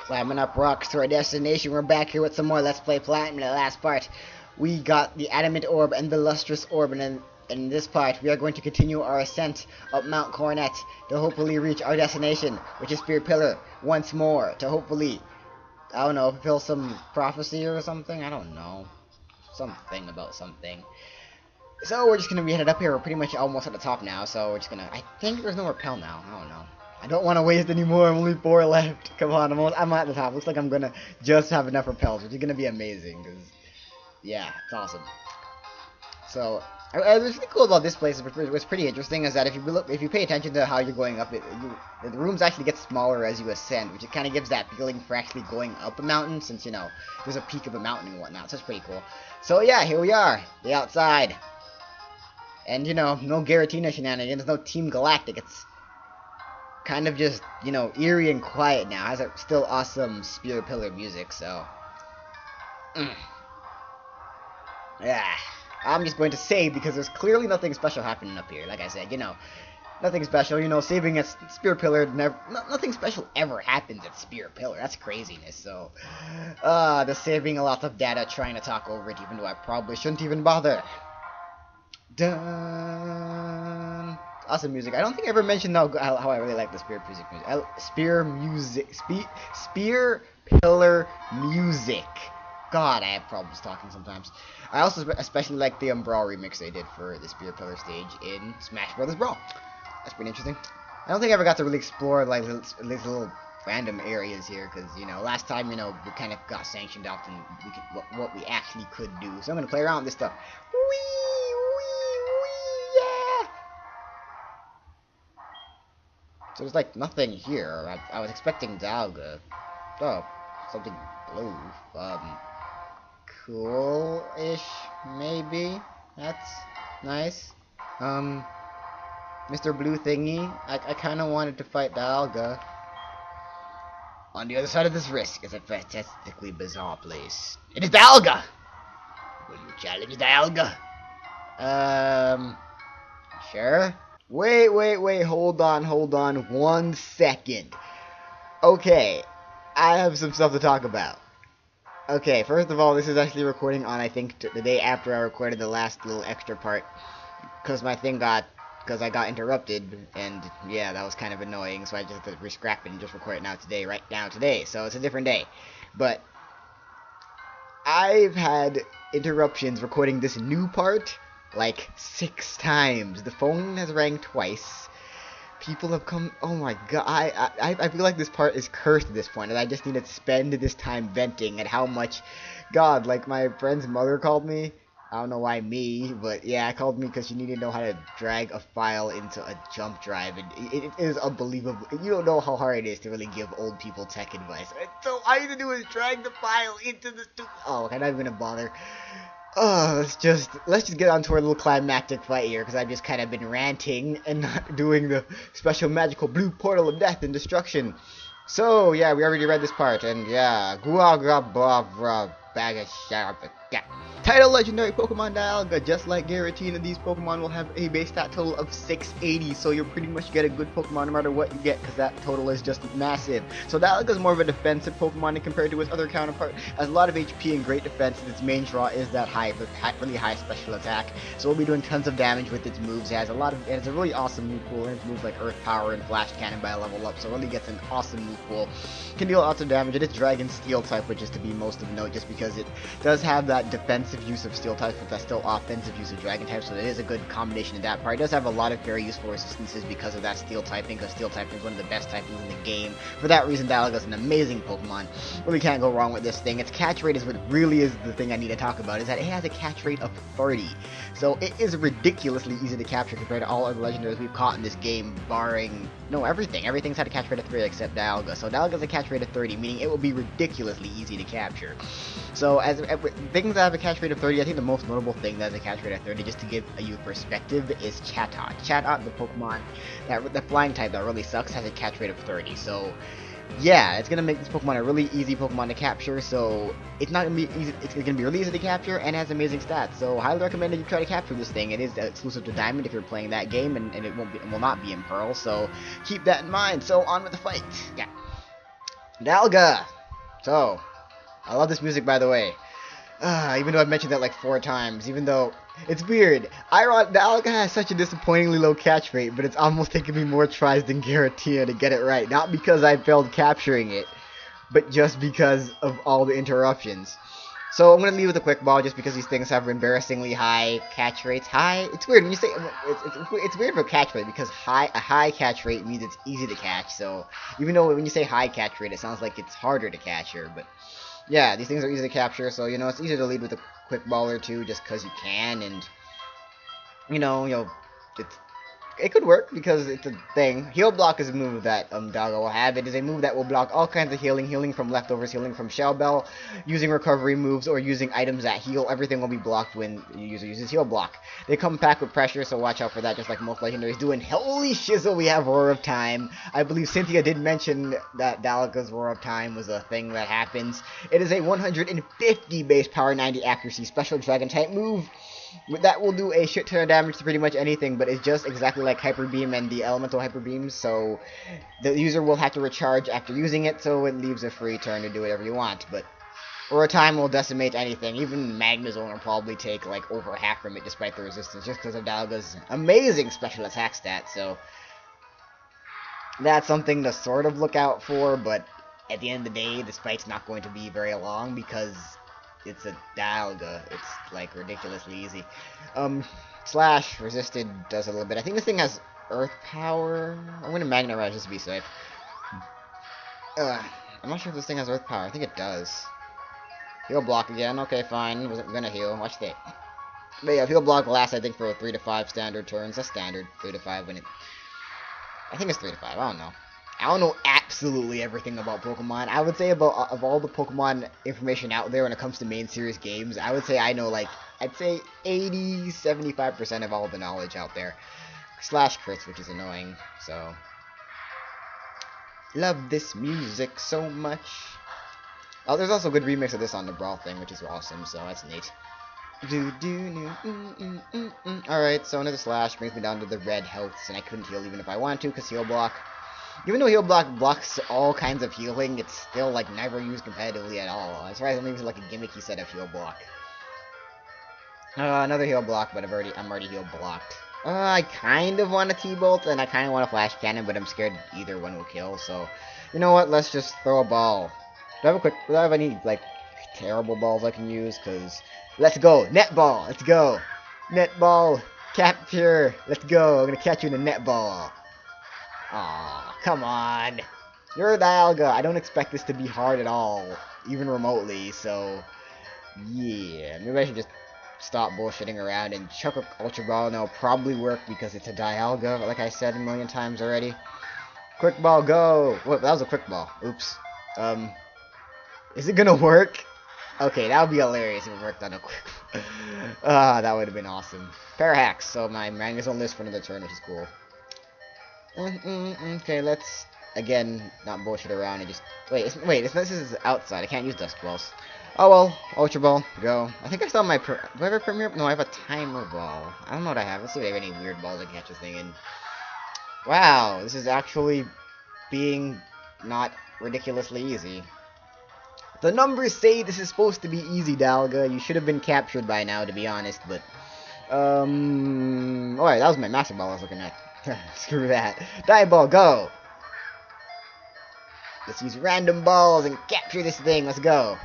Climbing up rocks to our destination. We're back here with some more Let's Play Platinum. In the last part, we got the Adamant Orb and the Lustrous Orb, and in this part, we are going to continue our ascent up Mount Coronet to hopefully reach our destination, which is Spear Pillar, once more, to hopefully, I don't know, fulfill some prophecy or something? I don't know. Something about something. So we're just going to be headed up here. We're pretty much almost at the top now, so we're just going to... I think there's no rappel now. I don't know. I don't want to waste any more. I'm only 4 left. Come on, I'm at the top. Looks like I'm going to just have enough rappels, which is going to be amazing. Cause, yeah, it's awesome. So, what's really cool about this place, what's pretty interesting, is that if you pay attention to how you're going up, the rooms actually get smaller as you ascend, which it kind of gives that feeling for actually going up a mountain, since, you know, there's a peak of a mountain and whatnot, so it's pretty cool. So yeah, here we are, the outside. And, you know, no Giratina shenanigans, no Team Galactic, it's kind of just, you know, eerie and quiet now. It has a still awesome Spear Pillar music, so... Yeah, I'm just going to save because there's clearly nothing special happening up here. Like I said, you know, nothing special. You know, saving at Spear Pillar, nothing special ever happens at Spear Pillar. That's craziness. So, just saving a lot of data, trying to talk over it, even though I probably shouldn't even bother. Dun. Awesome music. I don't think I ever mentioned how I really like the Spear music. Spear Pillar music. God, I have problems talking sometimes. I also especially like the Brawl remix they did for the Spear Pillar stage in Smash Brothers Brawl. That's pretty interesting. I don't think I ever got to really explore like little random areas here, because, you know, last time, you know, we kind of got sanctioned out and what we actually could do. So I'm gonna play around with this stuff. Yeah. So there's like nothing here. I was expecting dialga. Oh, something blue. Cool-ish, maybe. That's nice. Mr. Blue Thingy, I kind of wanted to fight dialga. On the other side of this risk is a fantastically bizarre place. It is dialga! Will you challenge dialga? Sure. Wait, hold on 1 second. Okay, I have some stuff to talk about. Okay, first of all, this is actually recording on, I think, the day after I recorded the last little extra part, because I got interrupted, and yeah, that was kind of annoying, so I just had to re-scrap it and just record it right now today, so it's a different day. But I've had interruptions recording this new part like 6 times. The phone has rang twice. People have come. Oh my god! I feel like this part is cursed at this point, and I just need to spend this time venting at how much. God, like my friend's mother called me. I don't know why me, but yeah, called me because she needed to know how to drag a file into a jump drive, and it is unbelievable. You don't know how hard it is to really give old people tech advice. So all you have to do is drag the file into the stupid. Oh, I'm not even gonna bother. Oh, let's just get on to our little climactic fight here, because I've just kind of been ranting and not doing the special magical blue portal of death and destruction. So, yeah, we already read this part, and yeah, Title Legendary Pokemon Dialga. Just like Giratina, these Pokemon will have a base stat total of 680, so you'll pretty much get a good Pokemon no matter what you get, because that total is just massive. So Dialga is more of a defensive Pokemon compared to its other counterpart. Has a lot of HP and great defense, and its main draw is that really high special attack. So we'll be doing tons of damage with its moves. It has a really awesome move pool, and its moves like Earth Power and Flash Cannon by a level up, so it really gets an awesome move pool. Can deal lots of damage. It is Dragon Steel type, which is to be most of note, just because it does have that defensive use of Steel type, but that's still offensive use of Dragon type, so it is a good combination of that part. It does have a lot of very useful resistances because of that Steel typing, because Steel typing is one of the best typings in the game. For that reason, Dialga is an amazing Pokemon. Really can't go wrong with this thing. Its catch rate is what really is the thing I need to talk about, is that it has a catch rate of 30. So it is ridiculously easy to capture compared to all other legendaries we've caught in this game, barring... No, everything. Everything's had a catch rate of 3 except Dialga. So Dialga has a catch rate of 30, meaning it will be ridiculously easy to capture. So as things that have a catch rate of 30, I think the most notable thing that has a catch rate of 30, just to give you perspective, is Chatot. Chatot, the Pokemon, the flying type that really sucks, has a catch rate of 30. So yeah, it's gonna make this Pokemon a really easy Pokemon to capture. So it's not gonna be easy. It's gonna be really easy to capture and has amazing stats. So highly recommend that you try to capture this thing. It is exclusive to Diamond if you're playing that game, and it will not be in Pearl. So keep that in mind. So on with the fight. Yeah, Dialga. So, I love this music, by the way. Even though I've mentioned that like 4 times, even though it's weird. Dialga has such a disappointingly low catch rate, but it's almost taken me more tries than Giratina to get it right. Not because I failed capturing it, but just because of all the interruptions. So I'm gonna leave with a quick ball just because these things have embarrassingly high catch rates. It's weird when you say it's weird for catch rate because a high catch rate means it's easy to catch. So even though when you say high catch rate, it sounds like it's harder to catch here, but yeah, these things are easy to capture. So it's easy to lead with a quick ball or two just because you can, and it's it could work because it's a thing. Heal block is a move that Dialga will have. It is a move that will block all kinds of healing from leftovers, healing from Shell Bell, using recovery moves, or using items that heal. Everything will be blocked when the user uses heal block. They come packed with pressure, so watch out for that, just like most legendaries do. And holy shizzle, we have Roar of Time. I believe Cynthia did mention that Dialga's Roar of Time was a thing that happens. It is a 150 base power, 90 accuracy special dragon type move. That will do a shit ton of damage to pretty much anything, but it's just exactly like Hyper Beam and the Elemental Hyper Beams, so the user will have to recharge after using it, so it leaves a free turn to do whatever you want. But Roar Time will decimate anything. Even Magnezone will probably take like over half from it despite the resistance, just because of Dialga's amazing special attack stat, so that's something to sort of look out for, but at the end of the day, this fight's not going to be very long because it's a Dialga. It's like ridiculously easy. Slash resisted does a little bit. I think this thing has Earth Power. I'm gonna Magnet Rush just to be safe. I'm not sure if this thing has Earth Power. I think it does. Heal block again. Okay, fine. Wasn't gonna heal. Watch that. But yeah, heal block lasts I think for 3 to 5 standard turns. That's standard. 3 to 5 when it. I think it's 3 to 5. I don't know. I don't know absolutely everything about Pokemon. I would say of all the Pokemon information out there when it comes to main series games, I would say I know like, I'd say 80-75% of all the knowledge out there. Slash crits, which is annoying, so. Love this music so much. Oh, there's also a good remix of this on the Brawl thing, which is awesome, so that's neat. Alright, so another slash brings me down to the red healths, and I couldn't heal even if I wanted to, because heal block. Even though heal block blocks all kinds of healing, it's still like never used competitively at all. As far as I'm using like a gimmicky set of heal block. Another heal block, but I'm already heal blocked. I kind of want a T-Bolt, and I kind of want a Flash Cannon, but I'm scared either one will kill, so. You know what, let's just throw a ball. Do I have any, like, terrible balls I can use? Because, let's go, netball, let's go. Netball, capture, let's go, I'm gonna catch you in a netball. Aw, come on. You're a Dialga. I don't expect this to be hard at all, even remotely, so yeah. Maybe I should just stop bullshitting around and chuck a Ultra Ball, and it'll probably work because it's a Dialga, like I said a million times already. Quick Ball, go! Whoop, that was a Quick Ball. Oops. Is it gonna work? Okay, that would be hilarious if it worked on a Quick Ball. That would have been awesome. Parahacks, so my Magnezone lives for another turn, which is cool. Okay, let's again not bullshit around and just wait. This is outside. I can't use Dusk Balls. Oh well, Ultra Ball, go. I think I saw my. Do I have a Premier? No, I have a Timer Ball. I don't know what I have. Let's see if I have any weird balls I can catch this thing in. Wow, this is actually being not ridiculously easy. The numbers say this is supposed to be easy, Dialga. You should have been captured by now, to be honest. But alright, that was my Master Ball I was looking at. Screw that. Die Ball, go! Let's use random balls and capture this thing. Let's go.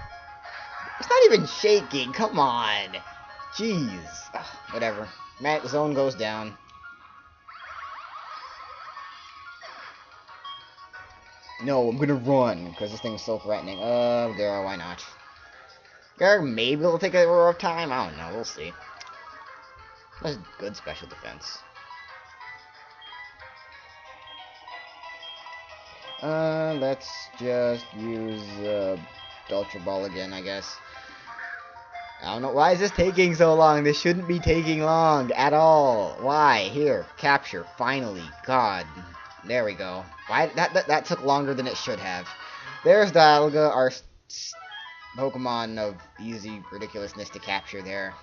It's not even shaking. Come on. Jeez. Ugh, whatever. Zone goes down. No, I'm gonna run because this thing's so threatening. Girl, why not? Girl, maybe it'll take a Roar of Time. I don't know. We'll see. That's good special defense. Let's just use Ultra Ball again, I guess. I don't know. Why is this taking so long? This shouldn't be taking long at all. Why? Here, capture. Finally. God. There we go. Why? That took longer than it should have. There's Dialga, our Pokemon of easy ridiculousness to capture there.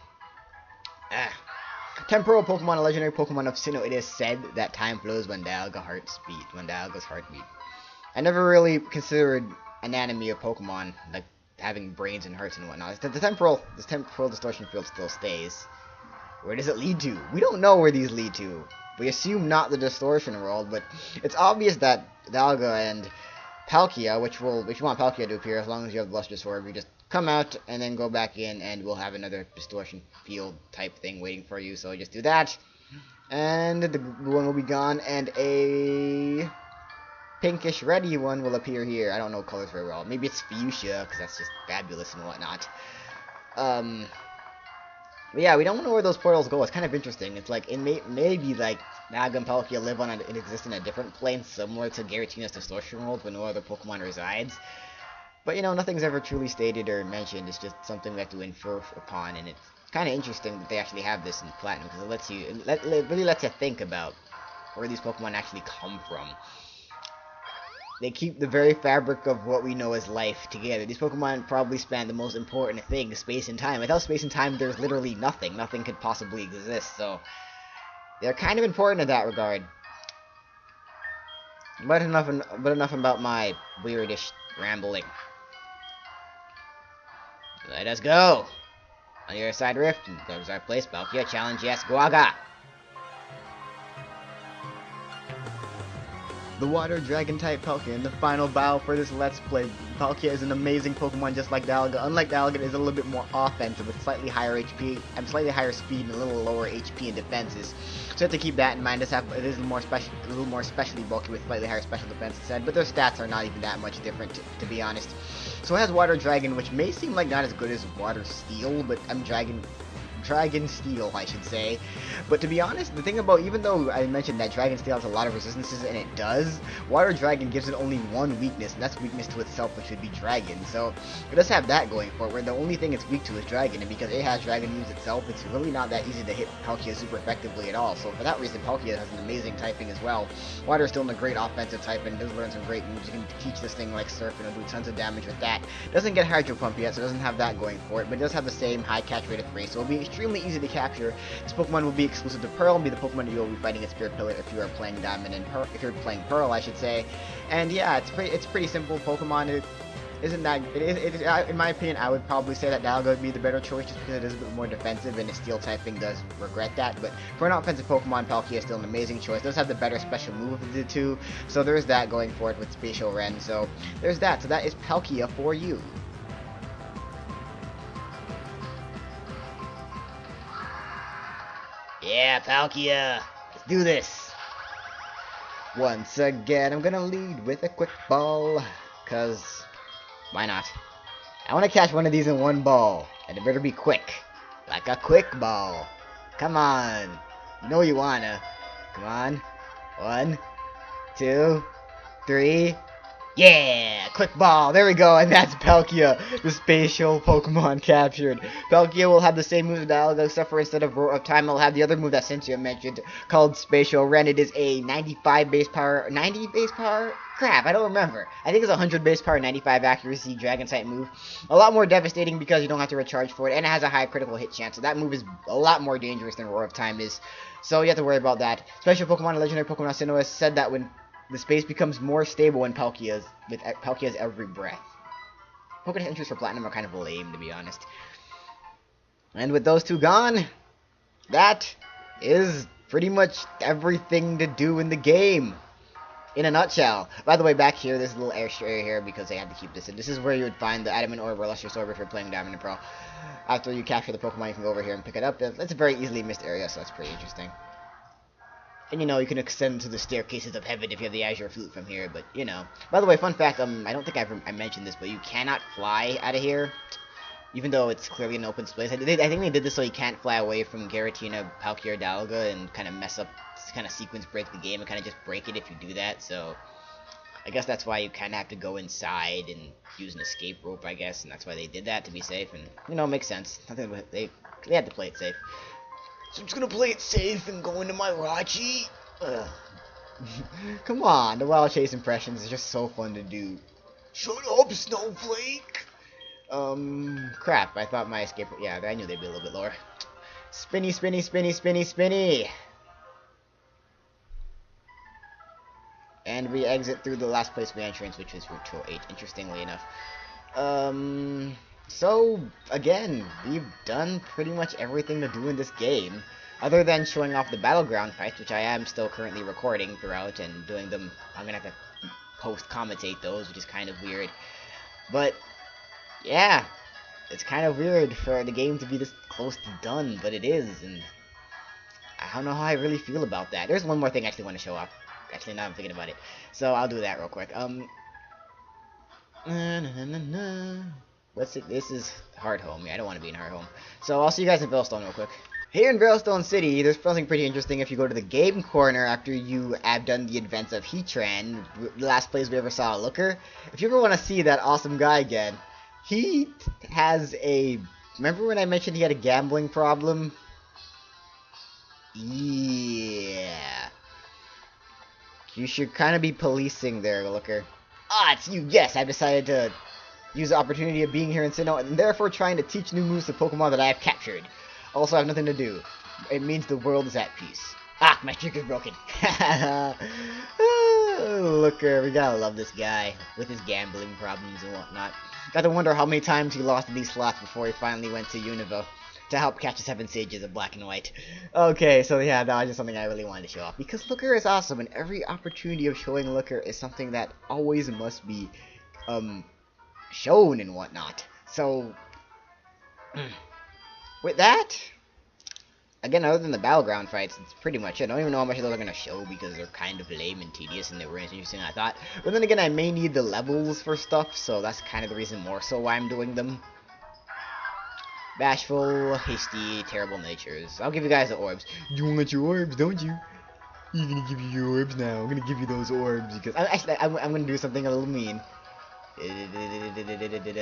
Temporal Pokemon, a legendary Pokemon of Sinnoh. It is said that time flows when Dialga's heart beat. I never really considered anatomy of Pokemon, like having brains and hearts and whatnot. This temporal distortion field still stays. Where does it lead to? We don't know where these lead to. We assume not the distortion world, but it's obvious that Dialga and Palkia, which you want Palkia to appear as long as you have the Lustrous Orb, you just come out and then go back in, and we'll have another distortion field type thing waiting for you. So just do that, and the one will be gone, and a pinkish reddy one will appear here. I don't know colors very well. Maybe it's fuchsia, because that's just fabulous and whatnot. But yeah, we don't know where those portals go. It's kind of interesting. It's like, maybe like Dialga and Palkia live on and exist in a different plane, similar to Giratina's distortion world, where no other Pokemon resides. But you know, nothing's ever truly stated or mentioned. It's just something we have to infer upon, and it's kind of interesting that they actually have this in Platinum, because it really lets you think about where these Pokemon actually come from. They keep the very fabric of what we know as life together. These Pokemon probably span the most important thing, space and time. Without space and time, there's literally nothing. Nothing could possibly exist, so they're kind of important in that regard. But enough about my weirdish rambling. Let us go! On the other side rift, goes our place, Palkia, challenge, yes, Guaga! The Water Dragon type Palkia in the final battle for this Let's Play. Palkia is an amazing Pokemon just like Dialga. Unlike Dialga, it is a little bit more offensive with slightly higher HP and slightly higher speed and a little lower HP and defenses. So you have to keep that in mind. It is a little more specially bulky with slightly higher special defense instead, but their stats are not even that much different to be honest. So it has Water Dragon, which may seem like not as good as Water Steel, but Dragon Steel, I should say. But to be honest, the thing about, even though I mentioned that Dragon Steel has a lot of resistances, and it does, Water Dragon gives it only one weakness, and that's weakness to itself, which would be Dragon. So it does have that going for it, where the only thing it's weak to is Dragon, and because it has Dragon moves itself, it's really not that easy to hit Palkia super effectively at all. So for that reason, Palkia has an amazing typing as well. Water is still in a great offensive type, and does learn some great moves. You can teach this thing like Surf, and it'll do tons of damage with that. It doesn't get Hydro Pump yet, so it doesn't have that going for it, but it does have the same high catch rate of 3, so it'll be extremely easy to capture. This Pokemon will be exclusive to Pearl, and be the Pokemon you will be fighting at Spirit Pillar if you are playing Diamond and Pearl, if you're playing Pearl, I should say. And yeah, it's pretty simple Pokemon. It isn't that, in my opinion, I would probably say that Dialga would be the better choice just because it is a bit more defensive, and its Steel typing does regret that. But for an offensive Pokemon, Palkia is still an amazing choice. It does have the better special move of the two, so there's that going for it with Spatial Ren. So there's that. So that is Palkia for you. Yeah, Palkia! Let's do this! Once again, I'm gonna lead with a quick ball, cause why not? I wanna catch one of these in one ball, and it better be quick. Like a quick ball. Come on. You know you wanna. Come on. 1, 2, 3. Yeah! Quick ball! There we go, and that's Palkia, the spatial Pokemon captured. Palkia will have the same move as Dialga, except for instead of Roar of Time, it'll have the other move that Cynthia mentioned, called Spatial Ren. It is a 95 base power, 90 base power? Crap, I don't remember. I think it's 100 base power, 95 accuracy, Dragon type move. A lot more devastating because you don't have to recharge for it, and it has a high critical hit chance, so that move is a lot more dangerous than Roar of Time is. So you have to worry about that. Special Pokemon and Legendary Pokemon Sinnoh has said that when the space becomes more stable when Palkia's every breath. Pokedex entries for Platinum are kind of lame, to be honest. And with those two gone, that is pretty much everything to do in the game. In a nutshell. By the way, back here, there's a little extra area here because they had to keep this in. This is where you would find the Adamant Orb or Lustrous Orb if you're playing Diamond and Pearl. After you capture the Pokemon, you can go over here and pick it up. It's a very easily missed area, so that's pretty interesting. And you know, you can extend to the staircases of heaven if you have the Azure Flute from here, but you know. By the way, fun fact, I don't think I mentioned this, but you cannot fly out of here, even though it's clearly an open space. I think they did this so you can't fly away from Giratina, Palkia, or Dialga and kind of mess up, kind of sequence break the game and kind of just break it if you do that, so I guess that's why you kind of have to go inside and use an escape rope, I guess, and that's why they did that, to be safe, and, you know, it makes sense. They had to play it safe. So I'm just gonna play it safe and go into my Rachi. Come on, the Wild Chase impressions is just so fun to do. Shut up, Snowflake! Crap, I thought my escape... Yeah, I knew they'd be a little bit lower. Spinny, spinny, spinny, spinny, spinny! And we exit through the last place we entrance, which was Route 208, interestingly enough. So, again, we've done pretty much everything to do in this game, other than showing off the battleground fights, which I am still currently recording throughout and doing them. I'm gonna have to post-commentate those, which is kind of weird. But, yeah, it's kind of weird for the game to be this close to done, but it is, and I don't know how I really feel about that. There's one more thing I actually want to show off. Actually, now I'm thinking about it. So, I'll do that real quick. Let's see, this is Hard Home. Yeah, I don't want to be in Hard Home. So, I'll see you guys in Veilstone real quick. Here in Veilstone City, there's something pretty interesting if you go to the game corner after you have done the events of Heatran, the last place we ever saw a Looker. If you ever want to see that awesome guy again, he has a... Remember when I mentioned he had a gambling problem? Yeah. You should kind of be policing there, Looker. Ah, it's you. Yes, I've decided to use the opportunity of being here in Sinnoh and therefore trying to teach new moves to Pokemon that I have captured. Also, I have nothing to do. It means the world is at peace. Ah, my trick is broken. Looker, we gotta love this guy with his gambling problems and whatnot. Got to wonder how many times he lost in these slots before he finally went to Unova to help catch the 7 Sages of Black and White. Okay, so yeah, that was just something I really wanted to show off. Because Looker is awesome, and every opportunity of showing Looker is something that always must be, shown and whatnot. So, with that, again, other than the battleground fights, it's pretty much it. I don't even know how much of those are going to show because they're kind of lame and tedious and they weren't as interesting as I thought. But then again, I may need the levels for stuff, so that's kind of the reason more so why I'm doing them. Bashful, hasty, terrible natures. I'll give you guys the orbs. You want your orbs, don't you? You're gonna give you your orbs now. I'm gonna give you those orbs because I'm gonna do something a little mean.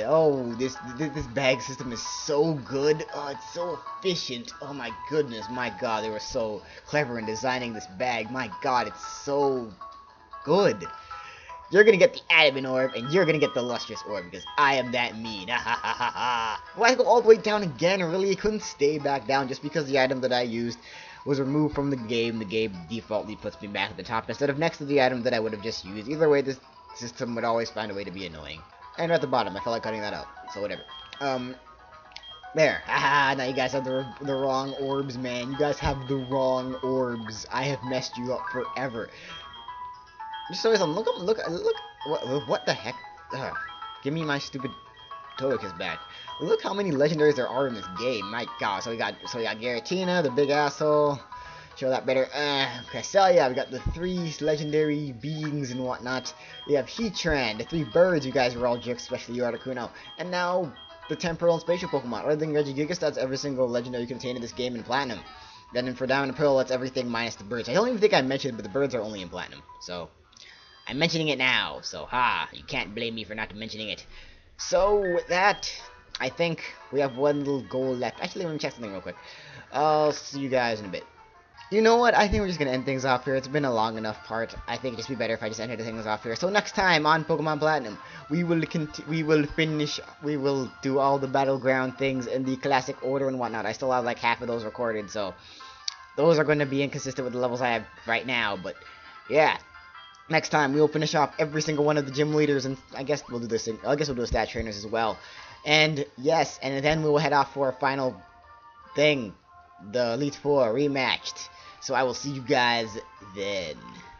Oh, this bag system is so good. Oh, it's so efficient. Oh my goodness, my god, they were so clever in designing this bag. My god, it's so good. You're gonna get the Adamant Orb, and you're gonna get the Lustrous Orb, because I am that mean. Why go all the way down again? Really, it couldn't stay back down just because the item that I used was removed from the game. The game defaultly puts me back at the top instead of next to the item that I would have just used. Either way, this system would always find a way to be annoying. And at the bottom, I felt like cutting that out, so whatever. There. Now you guys have the wrong orbs, man. You guys have the wrong orbs. I have messed you up forever. Just so look, what the heck? Give me my stupid Togekiss back. Look how many legendaries there are in this game. My god, so we got Giratina, the big asshole. Show that better. Cresselia, we got the 3 legendary beings and whatnot. We have Heatran, the 3 birds, you guys were all jerks, especially you, Articuno. And now, the temporal and spatial Pokemon. Other than Regigigas, that's every single legendary you can obtain in this game in Platinum. Then for Diamond and Pearl, that's everything minus the birds. I don't even think I mentioned, but the birds are only in Platinum. So, I'm mentioning it now. So, you can't blame me for not mentioning it. So, with that, I think we have one little goal left. Actually, let me check something real quick. I'll see you guys in a bit. You know what? I think we're just going to end things off here. It's been a long enough part. I think it'd just be better if I just ended things off here. So next time on Pokemon Platinum, we will do all the battleground things in the classic order and whatnot. I still have like half of those recorded, so those are going to be inconsistent with the levels I have right now. But yeah, next time we will finish off every single one of the gym leaders, and I guess we'll do this. I guess we'll do the stat trainers as well. And yes, and then we will head off for our final thing, the Elite Four rematched. So I will see you guys then.